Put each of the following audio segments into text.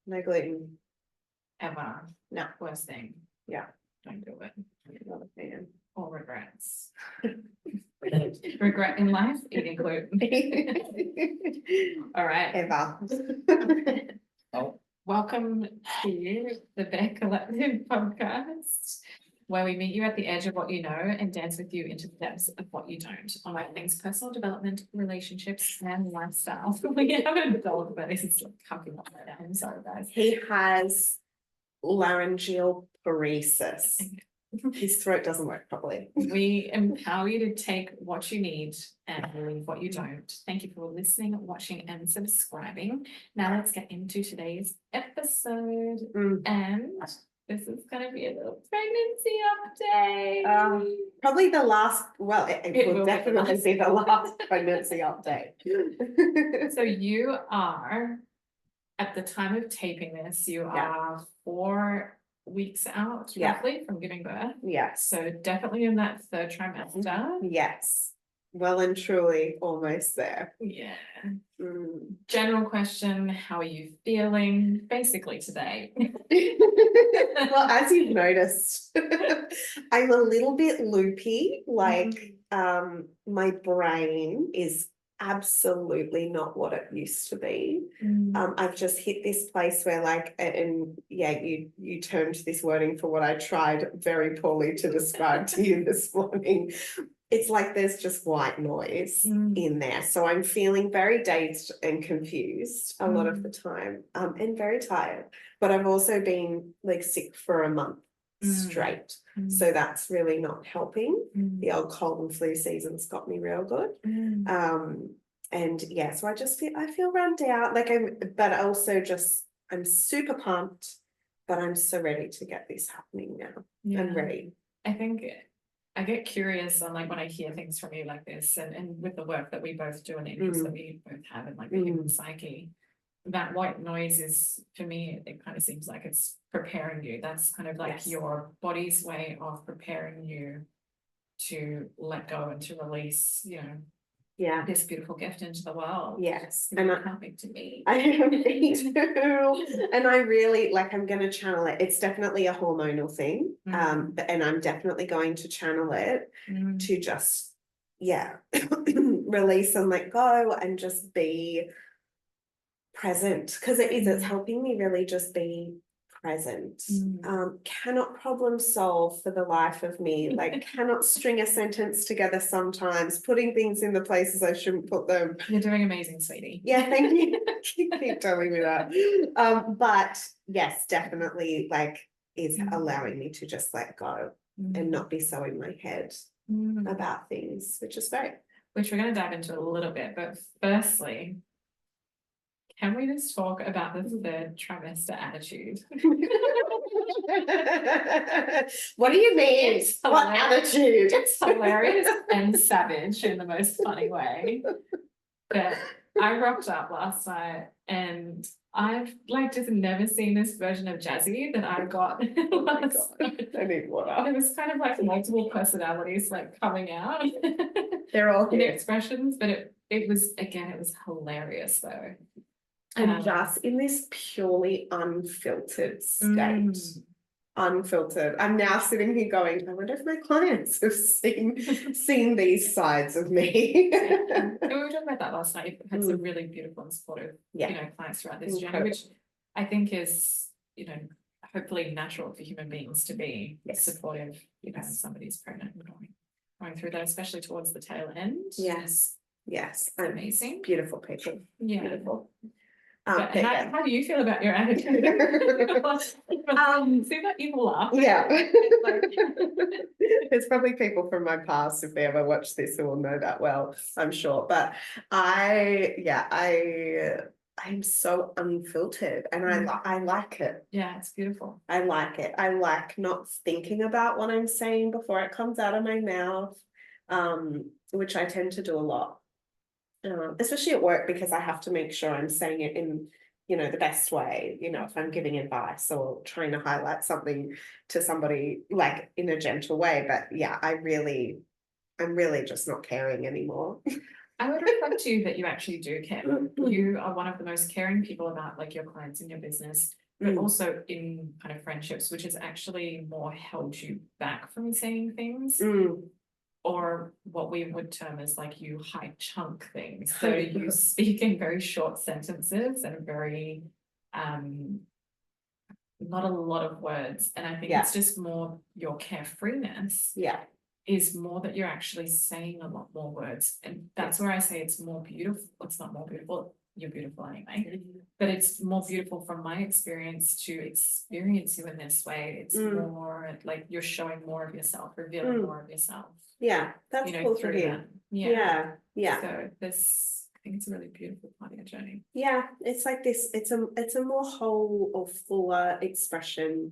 No gluten. Ever. No. Worst thing. Yeah. Don't do it. Not a fan. Or regrets. Regret in life, eating gluten. All right. Ever. Welcome to the Bear Collective podcast, where we meet you at the edge of what you know and dance with you into the depths of what you don't on all things personal development, relationships, and lifestyle. We have a dog, but he's like cucking up right now. I'm sorry, guys. He has laryngeal paresis. His throat doesn't work properly. We empower you to take what you need and leave what you don't. Thank you for listening, watching, and subscribing. Now let's get into today's episode. And this is going to be a little pregnancy update. Probably the last, well, it will definitely be the last pregnancy update. So you are, at the time of taping this, you are 4 weeks out roughly from giving birth. Yes. So definitely in that third trimester. Yes. Well and truly almost there. Yeah. General question, how are you feeling basically today? Well, as you've noticed, I'm a little bit loopy, like my brain is absolutely not what it used to be. I've just hit this place where like, and yeah, you termed this wording for what I tried very poorly to describe to you this morning. It's like there's just white noise in there. So I'm feeling very dazed and confused a lot of the time, and very tired. But I've also been like sick for a month straight. So that's really not helping. The old cold and flu season's got me real good. And yeah, so I feel run down, like but also just, I'm super pumped, but I'm so ready to get this happening now. I'm ready. I think I get curious on like when I hear things from you like this and with the work that we both do and interests that we both have in like the human psyche, that white noise is, for me, it kind of seems like it's preparing you. That's kind of like your body's way of preparing you to let go and to release, this beautiful gift into the world. Yes. And I'm happy to me. I am me too. And I really like, I'm going to channel it. It's definitely a hormonal thing. And I'm definitely going to channel it to just, release and let go and just be present, because it's helping me really just be present. Cannot problem solve for the life of me, like cannot string a sentence together sometimes, putting things in the places I shouldn't put them. You're doing amazing, sweetie. Yeah, thank you. Keep telling me that. But yes, definitely like is allowing me to just let go and not be so in my head about things, which is great. Which we're going to dive into a little bit, but firstly, can we just talk about the third trimester attitude? What do you mean? What attitude? It's hilarious and savage in the most funny way. But I rocked up last night and I've like just never seen this version of Jazzy that I got last night. I need water. It was kind of like multiple personalities like coming out. They're all in expressions, but it was hilarious though. And just in this purely unfiltered state. Unfiltered. I'm now sitting here going, I wonder if my clients have seen these sides of me. And we were talking about that last night. You've had some really beautiful and supportive, clients throughout this journey, which I think is, hopefully natural for human beings to be supportive, when somebody's pregnant and going through that, especially towards the tail end. Yes. It's amazing. Beautiful people. Yeah. Beautiful. How do you feel about your attitude? See that evil laugh? Yeah. There's probably people from my past, if they ever watch this, who will know that well, I'm sure. But I'm so unfiltered and I like it. Yeah, it's beautiful. I like it. I like not thinking about what I'm saying before it comes out of my mouth, which I tend to do a lot. Especially at work, because I have to make sure I'm saying it in, the best way, if I'm giving advice or trying to highlight something to somebody like in a gentle way. But yeah, I'm really just not caring anymore. I would reflect to you that you actually do care. You are one of the most caring people about like your clients in your business, but also in kind of friendships, which has actually more held you back from saying things. Or what we would term as like you high chunk things. So you speak in very short sentences and very not a lot of words. And I think it's just more your carefreeness. Is more that you're actually saying a lot more words. And that's where I say it's more beautiful. It's not more beautiful. You're beautiful anyway. But it's more beautiful from my experience to experience you in this way. It's more like you're showing more of yourself, revealing more of yourself. Yeah, that's cool to hear. Yeah. So this, I think it's a really beautiful part of your journey. Yeah, it's like this, it's a more whole or fuller expression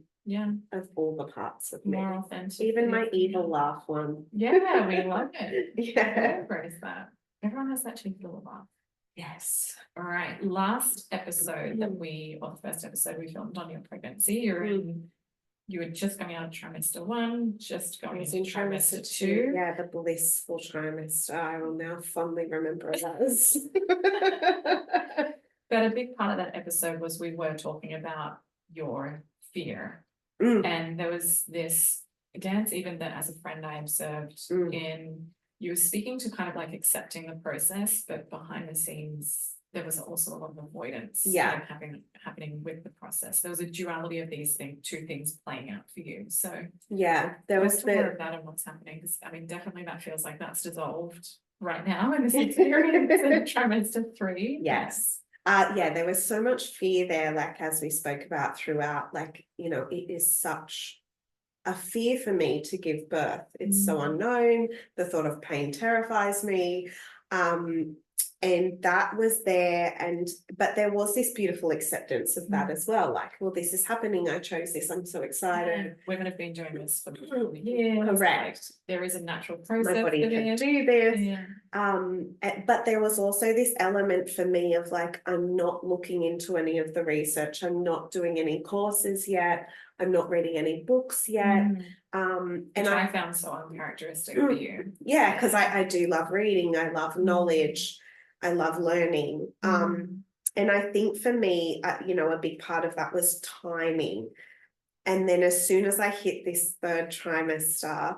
of all the parts of me. More authentic. Even my evil laugh one. Yeah, we love it. Yeah. Embrace that. Everyone has that cheeky little laugh. Yes. All right. Last episode or the first episode we filmed on your pregnancy, you were just coming out of trimester 1, just going into trimester 2. Yeah, the blissful trimester. I will now fondly remember it as. But a big part of that episode was we were talking about your fear. And there was this dance, even that as a friend I observed in, you were speaking to kind of like accepting the process, but behind the scenes, there was also a lot of avoidance happening with the process. There was a duality of these two things playing out for you. So there was more of that and what's happening. Because I mean, definitely that feels like that's dissolved right now in this experience in trimester 3. Yes. There was so much fear there, like as we spoke about throughout, like, you know, it is such a fear for me to give birth. It's so unknown. The thought of pain terrifies me. And that was there, but there was this beautiful acceptance of that as well. Like, well, this is happening. I chose this. I'm so excited. Women have been doing this for years. Correct. There is a natural process. My body can do this. But there was also this element for me of like, I'm not looking into any of the research. I'm not doing any courses yet. I'm not reading any books yet. And I found so uncharacteristic for you. Yeah, because I do love reading. I love knowledge. I love learning. And I think for me, you know, a big part of that was timing. And then as soon as I hit this 3rd trimester,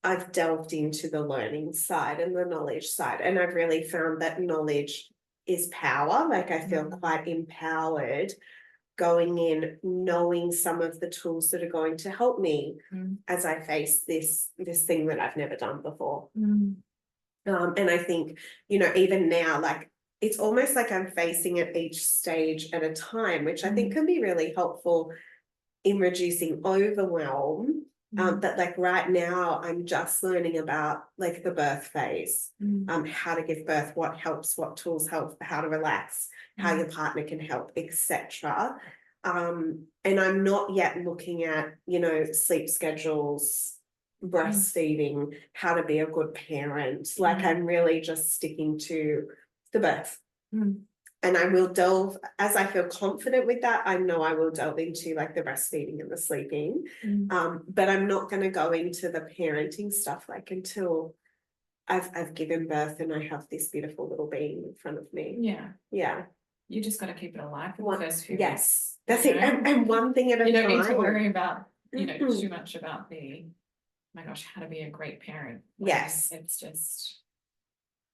I've delved into the learning side and the knowledge side. And I've really found that knowledge is power. Like I feel quite empowered going in, knowing some of the tools that are going to help me as I face this thing that I've never done before. And I think, you know, even now, like, it's almost like I'm facing it each stage at a time, which I think can be really helpful in reducing overwhelm. But like right now, I'm just learning about like the birth phase, how to give birth, what helps, what tools help, how to relax, how your partner can help, etc. And I'm not yet looking at, you know, sleep schedules, breastfeeding, how to be a good parent. Like I'm really just sticking to the birth. And I will delve, as I feel confident with that, I know I will delve into like the breastfeeding and the sleeping. But I'm not going to go into the parenting stuff like until I've given birth and I have this beautiful little being in front of me. Yeah. You just got to keep it alive for the first few weeks. That's it. And one thing at a time. You don't need to worry about, you know, too much about my gosh, how to be a great parent. Yes. It's just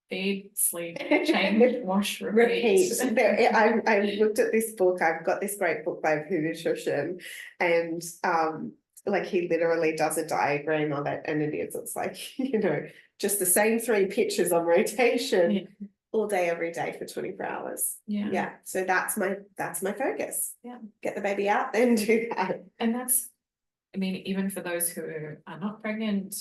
feed, sleep, change, wash, repeat. I looked at this book. I've got this great book by pediatrician, and like he literally does a diagram of it, and it's like, you know, just the same 3 pictures on rotation all day, every day for 24 hours. So that's my focus. Get the baby out and do that. And that's, I mean, even for those who are not pregnant,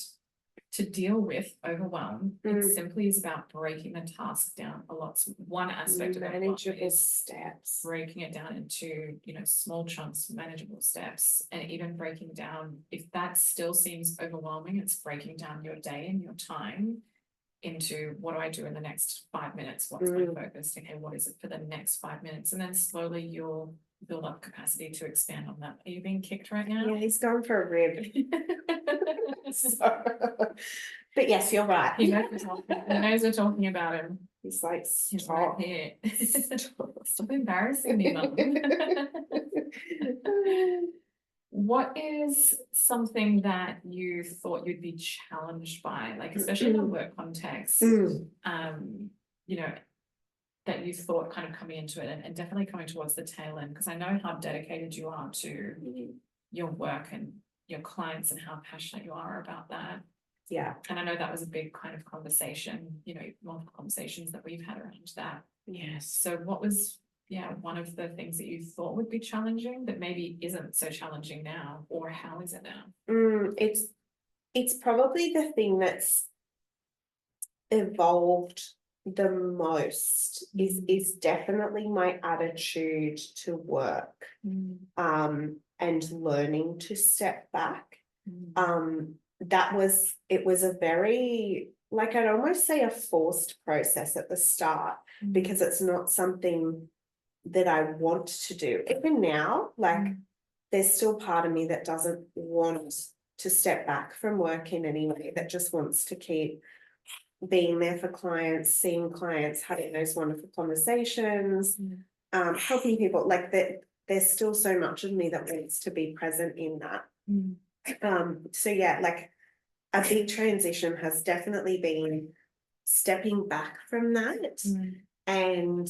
to deal with overwhelm, it simply is about breaking the task down a lot. One aspect of manageable steps, breaking it down into, you know, small chunks, manageable steps, and even breaking down, if that still seems overwhelming, it's breaking down your day and your time into what do I do in the next 5 minutes? What's my focus? Okay, what is it for the next 5 minutes? And then slowly you'll build up capacity to expand on that. Are you being kicked right now? Yeah, he's going for a rib. But yes, you're right. He knows we're talking about him. He's like, He's right stop. here. Stop embarrassing me, Mum. What is something that you thought you'd be challenged by, like especially in a work context, you know, that you thought kind of coming into it and definitely coming towards the tail end, because I know how dedicated you are to your work and your clients and how passionate you are about that. Yeah. And I know that was a big kind of conversation, you know, multiple conversations that we've had around that. Yes. So what was, one of the things that you thought would be challenging that maybe isn't so challenging now, or how is it now? It's probably the thing that's evolved the most is definitely my attitude to work, and learning to step back. It was a very, like, I'd almost say a forced process at the start, because it's not something that I want to do. Even now, like, there's still part of me that doesn't want to step back from work in any way, that just wants to keep being there for clients, seeing clients, having those wonderful conversations, helping people. Like, that, there's still so much of me that wants to be present in that. So yeah, like, a big transition has definitely been stepping back from that and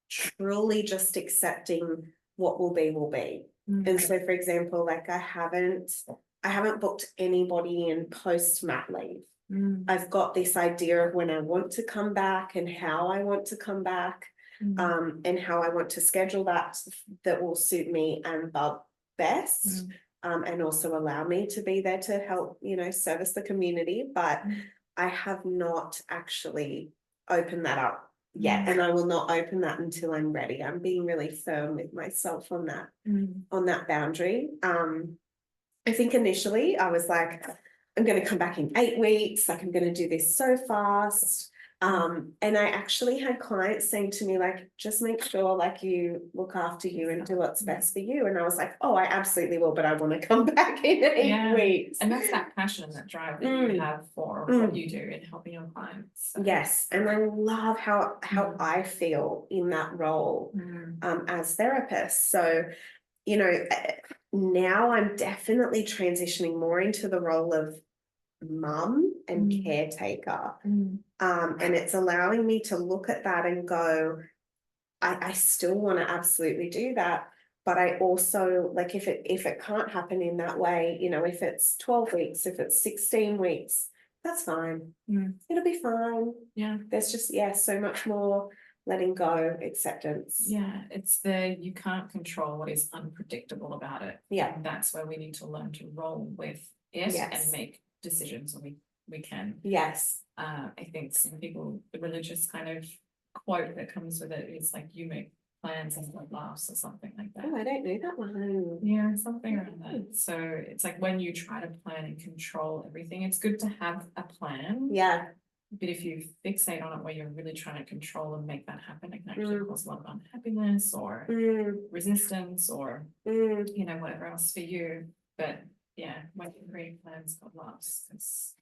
truly just accepting what will be will be. And so, for example, like, I haven't booked anybody in post mat leave. I've got this idea of when I want to come back and how I want to come back, and how I want to schedule that will suit me and Bob best, and also allow me to be there to help, you know, service the community. But I have not actually opened that up yet, and I will not open that until I'm ready. I'm being really firm with myself on that boundary. I think initially I was like, I'm going to come back in 8 weeks, like, I'm going to do this so fast. And I actually had clients saying to me, like, just make sure, like, you look after you and do what's best for you. And I was like, oh, I absolutely will, but I want to come back in 8 weeks. And that's that passion and that drive that you have for what you do in helping your clients. So. Yes, and I love how I feel in that role as therapist. So, you know, now I'm definitely transitioning more into the role of mum and caretaker. And it's allowing me to look at that and go, I still want to absolutely do that. But I also, like, if it can't happen in that way, you know, if it's 12 weeks, if it's 16 weeks, that's fine. It'll be fine. Yeah. There's just, so much more letting go, acceptance. Yeah, it's you can't control what is unpredictable about it. Yeah. And that's where we need to learn to roll with it and make decisions when we can. Yes. I think some people, the religious kind of quote that comes with it is like, you make plans and God laughs, or something like that. Oh, I don't know that one. Yeah, something around that. So it's like, when you try to plan and control everything, it's good to have a plan. Yeah. But if you fixate on it where you're really trying to control and make that happen, it can actually cause a lot of unhappiness or resistance or, you know, whatever else for you. But yeah, when you create plans, God laughs, because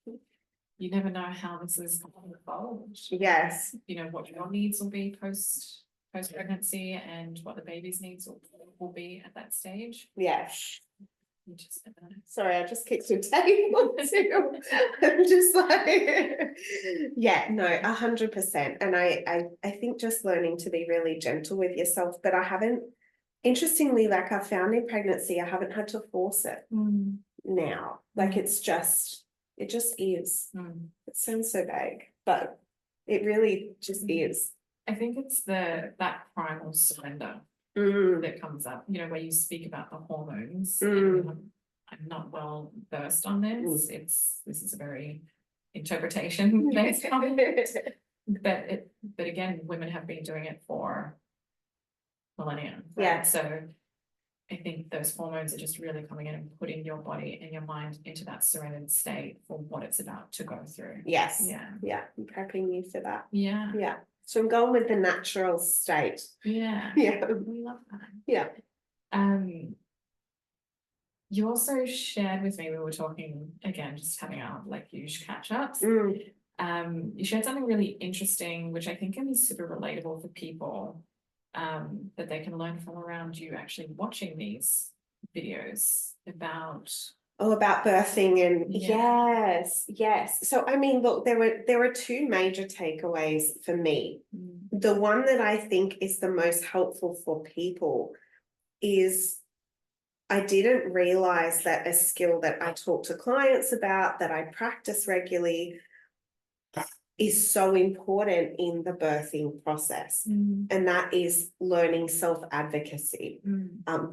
you never know how this is going to unfold. Yes. You know, what your needs will be post pregnancy and what the baby's needs will be at that stage. Yes. You just never know. Sorry, I just kicked your table too. I'm just like, yeah, no, 100%. And I think just learning to be really gentle with yourself, but I haven't, interestingly, like, I found in pregnancy, I haven't had to force it now. Like, it just is. It sounds so vague, but it really just is. I think it's that primal surrender that comes up, you know, where you speak about the hormones. I'm not well versed on this. This is a very interpretation based on it. But again, women have been doing it for millennia. Right? Yeah. So I think those hormones are just really coming in and putting your body and your mind into that surrendered state for what it's about to go through. Yes. Yeah. Yeah. I'm prepping you for that. Yeah. Yeah. So I'm going with the natural state. Yeah. Yeah. We love that. Yeah. You also shared with me, we were talking again, just having our like huge catch-ups. You shared something really interesting, which I think can be super relatable for people, that they can learn from around you actually watching these videos about. Oh, about birthing and Yeah. yes. So I mean, look, there were two major takeaways for me. The one that I think is the most helpful for people is I didn't realize that a skill that I talk to clients about, that I practice regularly, is so important in the birthing process. And that is learning self-advocacy,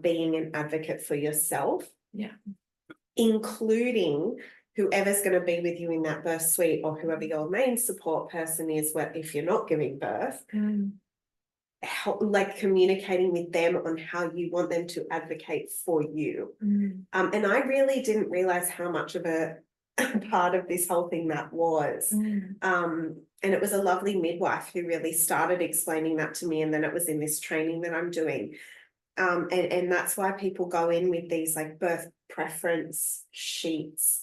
being an advocate for yourself. Yeah. Including whoever's going to be with you in that birth suite, or whoever your main support person is, if you're not giving birth, like communicating with them on how you want them to advocate for you. And I really didn't realize how much of a part of this whole thing that was. And it was a lovely midwife who really started explaining that to me, and then it was in this training that I'm doing. And that's why people go in with these like birth preference sheets,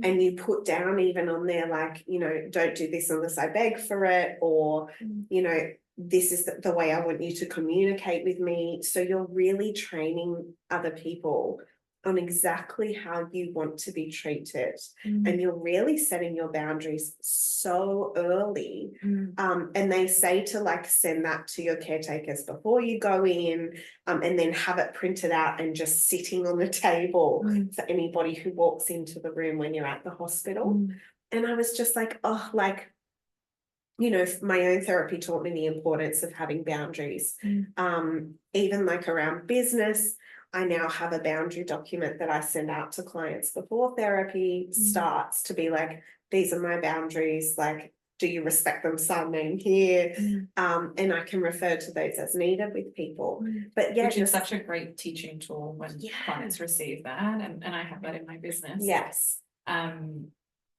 and you put down even on there, like, you know, don't do this unless I beg for it, or, you know, this is the way I want you to communicate with me. So you're really training other people on exactly how you want to be treated. And you're really setting your boundaries so early. And they say to like send that to your caretakers before you go in, and then have it printed out and just sitting on the table for anybody who walks into the room when you're at the hospital. And I was just like, oh, like, you know, my own therapy taught me the importance of having boundaries. Even like around business, I now have a boundary document that I send out to clients before therapy starts, to be like, these are my boundaries, like, do you respect them, sign name here? And I can refer to those as needed with people. But yeah, which is such a great teaching tool when clients receive that, and I have that in my business. Yes.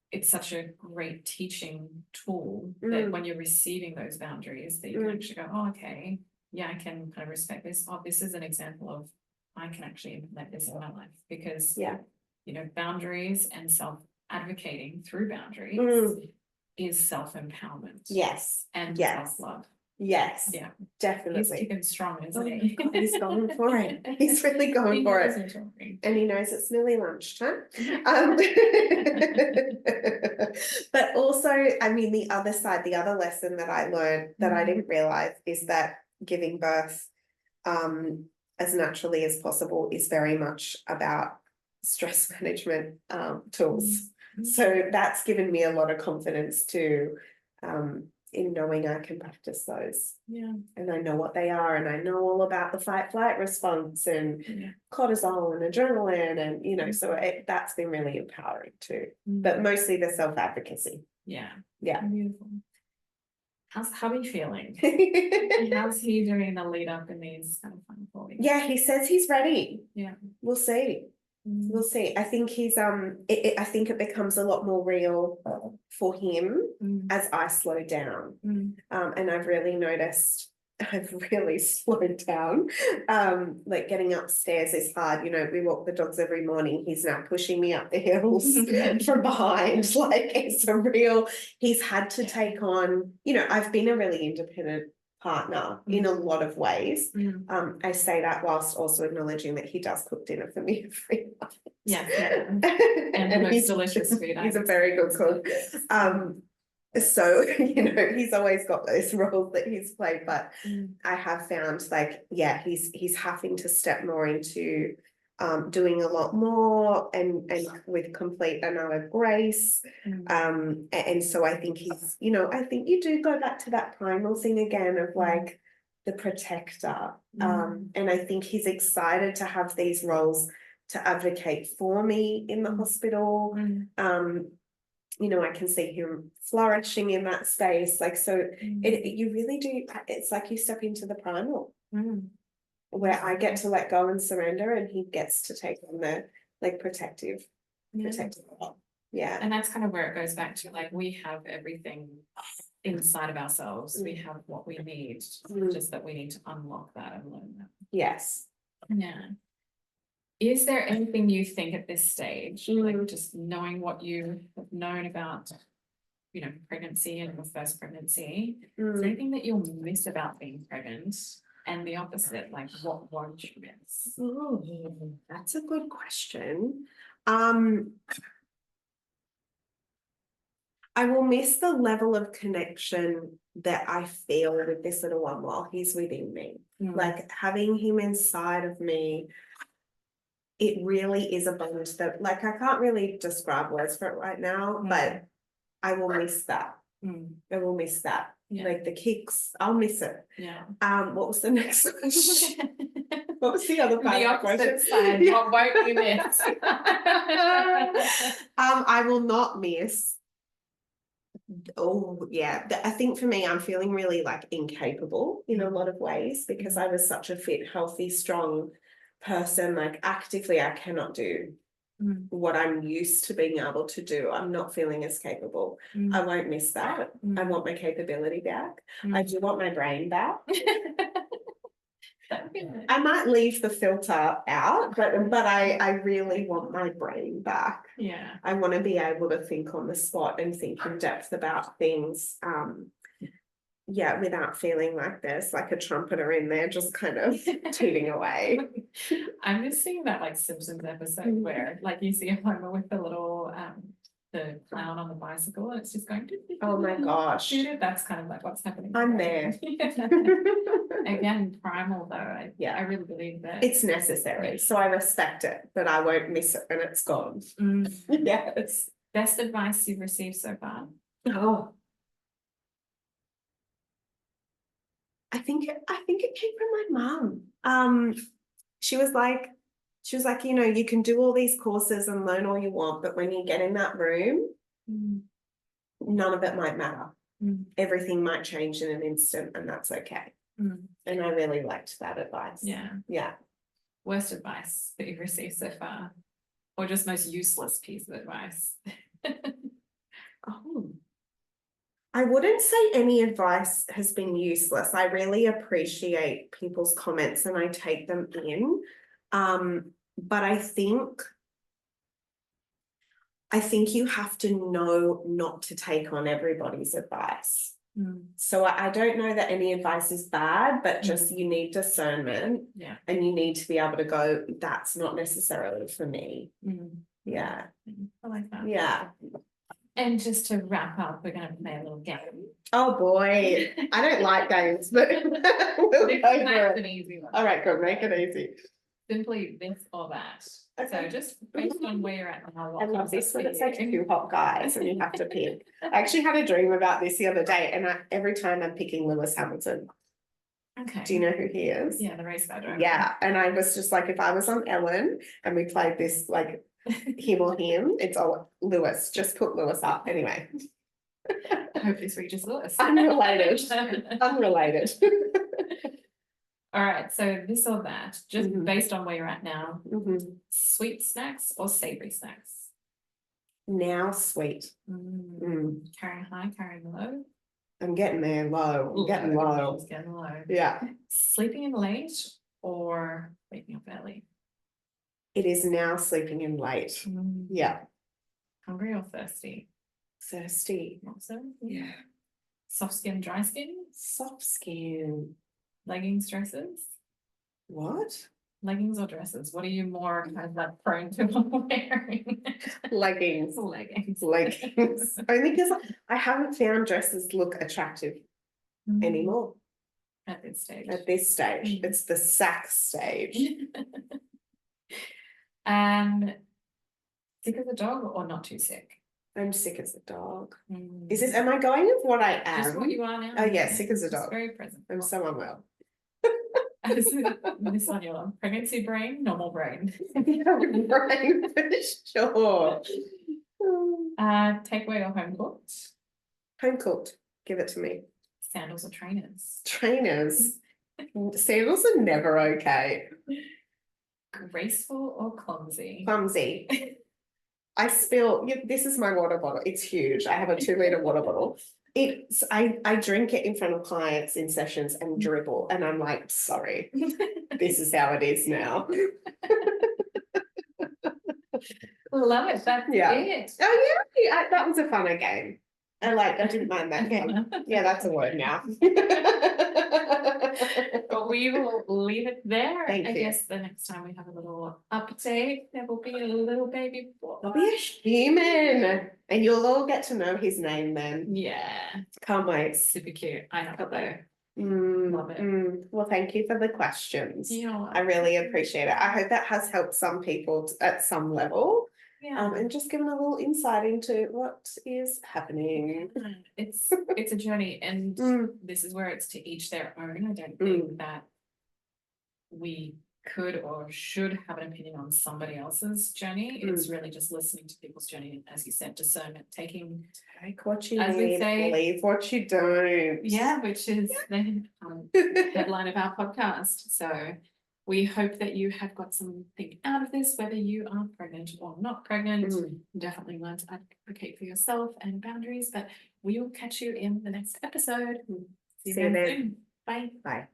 It's such a great teaching tool that when you're receiving those boundaries, that you can actually go, oh, okay, yeah, I can kind of respect this. Oh, this is an example of I can actually implement this in my life, because you know, boundaries and self-advocating through boundaries is self-empowerment. Yes. And yes. self-love. Yes. Yeah. Definitely. He's kicking strong, isn't he? He's going for it. He's really going for it. And he knows it's nearly lunchtime. But also, I mean, the other side, the other lesson that I learned that I didn't realize is that giving birth as naturally as possible is very much about stress management tools. So that's given me a lot of confidence too, in knowing I can practice those. Yeah. And I know what they are, and I know all about the fight flight response and cortisol and adrenaline, and you know, so that's been really empowering too. But mostly the self-advocacy. Yeah. Beautiful. How are you feeling? How's he doing the lead up in these kind of fun for you? Yeah, he says he's ready. Yeah. We'll see. We'll see. I think he's I think it becomes a lot more real for him as I slow down. And I've really noticed I've really slowed down. Like getting upstairs is hard. You know, we walk the dogs every morning. He's now pushing me up the hills from behind. Like it's a real, he's had to take on, you know, I've been a really independent partner in a lot of ways. I say that whilst also acknowledging that he does cook dinner for me every night. And he's delicious food. He's a very good cook. So, you know, he's always got those roles that he's played, but I have found like, yeah, he's having to step more into doing a lot more and with complete amount of grace. And so I think he's, you know, I think you do go back to that primal thing again of like the protector. And I think he's excited to have these roles to advocate for me in the hospital. You know, I can see him flourishing in that space. Like, so you really do, it's like you step into the primal where I get to let go and surrender, and he gets to take on the like protective role. Yeah. And that's kind of where it goes back to like, we have everything inside of ourselves. We have what we need, just that we need to unlock that and learn that. Yes. Yeah. Is there anything you think at this stage, like just knowing what you have known about pregnancy and your first pregnancy, is Mm. there anything that you'll miss about being pregnant? And the opposite, like what won't you miss? Oh, that's a good question. I will miss the level of connection that I feel with this little one while he's within me. Like having him inside of me, it really is a bond that, like, I can't really describe words for it right now, but I will miss that. I will miss that. Yeah. Like the kicks, I'll miss it. Yeah. What was the next question? What was the other part The of the opposite question? side, Yeah. what won't you miss? I will not miss. Oh, yeah. I think for me, I'm feeling really like incapable in a lot of ways because I was such a fit, healthy, strong person. Like actively, I cannot do what I'm used to being able to do. I'm not feeling as capable. I won't miss that. I want my capability back. I do want my brain back. I might leave the filter out, but I really want my brain back. Yeah. I want to be able to think on the spot and think in depth about things. Yeah, without feeling like there's like a trumpeter in there just kind of tooting away. I'm just seeing that like Simpsons episode where like you see Homer with the little the clown on the bicycle and it's just going to Oh my gosh. That's kind of like what's happening. I'm there. Again, primal though. I really believe that it's necessary. So I respect it, but I won't miss it when it's gone. Yes. Best advice you've received so far? Oh. I think it came from my mum. She was like, you can do all these courses and learn all you want, but when you get in that room, none of it might matter. Everything might change in an instant, and that's okay. And I really liked that advice. Yeah. Worst advice that you've received so far, or just most useless piece of advice? Oh. I wouldn't say any advice has been useless. I really appreciate people's comments and I take them in. But I think you have to know not to take on everybody's advice. So I don't know that any advice is bad, but just you need discernment. And you need to be able to go, that's not necessarily for me. Yeah. I like that. Yeah. And just to wrap up, we're going to play a little game. Oh boy, I don't like games, but we'll go for it. An easy one. All right, good, make it easy. Simply this or that. Okay. So just based on where you're at now. I love this when it's like two hot guys and you have to pick. I actually had a dream about this the other day, and every time I'm picking Lewis Hamilton. Okay. Do you know who he is? Yeah, the race car driver. Yeah, and I was just like, if I was on Ellen and we played this like him or him, it's all Lewis. Just put Lewis up anyway. I hope this reaches Lewis. Unrelated. Unrelated. All right, so this or that, just based on where you're at now, sweet snacks or savory snacks? Now sweet. Carrying high, carrying low? I'm getting there low. I'm getting low. Just getting low. Yeah. Sleeping in late or waking up early? It is now sleeping in late. Yeah. Hungry or thirsty? Thirsty. Awesome. Yeah. Soft skin, dry skin? Soft skin. Leggings, dresses? What? Leggings or dresses? What are you more kind of like prone to wearing? Leggings. Leggings. Leggings. Only because I haven't found dresses look attractive anymore. At this stage. At this stage. It's the sack stage. Sick as a dog or not too sick? I'm sick as a dog. Am I going with what I am? Just what you are now. Oh yeah, sick as a dog. Very present. I'm so unwell. This one, your pregnancy brain, normal brain. Brain for sure. Takeaway or home cooked? Home cooked. Give it to me. Sandals or trainers? Trainers. Sandals are never okay. Graceful or clumsy? Clumsy. I spill, this is my water bottle. It's huge. I have a 2-liter water bottle. I drink it in front of clients in sessions and dribble, and I'm like, sorry, this is how it is now. Love it. That's it. Oh yeah, that was a funner game. I didn't mind that one. Yeah, that's a word now. But we will leave it there. Thank I you. guess the next time we have a little update, there will be a little baby boy. There'll be a human, and you'll all get to know his name then. Yeah, Can't wait. super cute. I know. Can't wait. Love it. Well, thank you for the questions. Yeah. I really appreciate it. I hope that has helped some people at some level. Yeah. And just given a little insight into what is happening. It's a journey, and this is where it's to each their own. I don't think that we could or should have an opinion on somebody else's journey. It's really just listening to people's journey, and as you said, discernment, Take what you as we need, say, leave what you don't. Yeah, which is the headline of our podcast. So we hope that you have got something out of this, whether you are pregnant or not pregnant. Definitely learn to advocate for yourself and boundaries, but we will catch you in the next episode. See you then. Soon. Bye. Bye.